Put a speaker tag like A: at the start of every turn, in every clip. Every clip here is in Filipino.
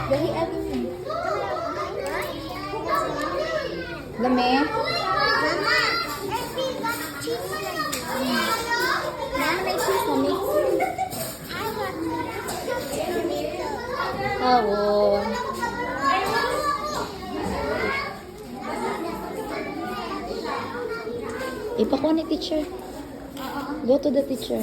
A: Dali, ano mo? Lame?
B: Mama, Effie got cheese like Mama, may cheese na mix. I got tomato.
A: Oo. Ipakuha ni teacher. Go to the teacher.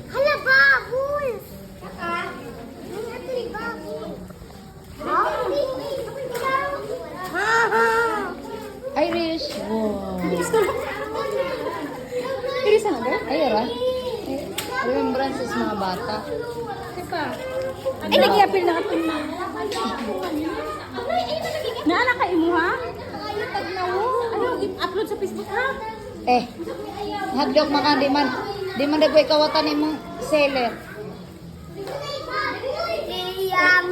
B: Hala, baboy! May baboy.
A: Irish. Wow.
C: Iris na ba?
A: Ay, ara. Remembrances mga bata.
C: Ay, nag-i-appeal na ka na. Naala ka imo, ha? Ano, i-upload sa Facebook, ha?
A: Eh, hotdog maka di man dagway kawatan imong seller.
B: Yum.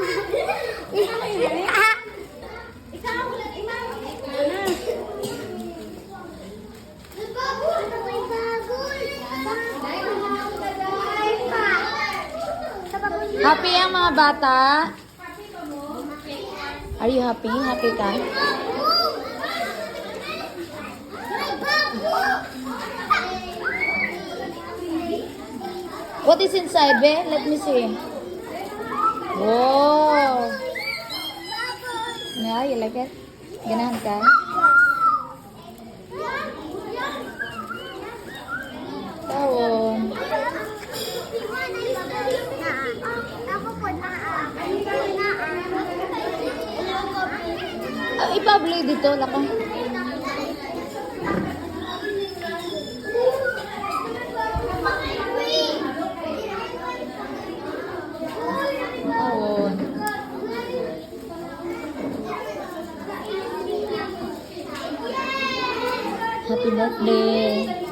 A: Happy ang mga bata? Are you happy? Happy ka? What is inside, be? Let me see. Wow. Yeah, you like it? Ganahan ka? Tawon. Ipa-play dito, laka. Tawon. Happy birthday.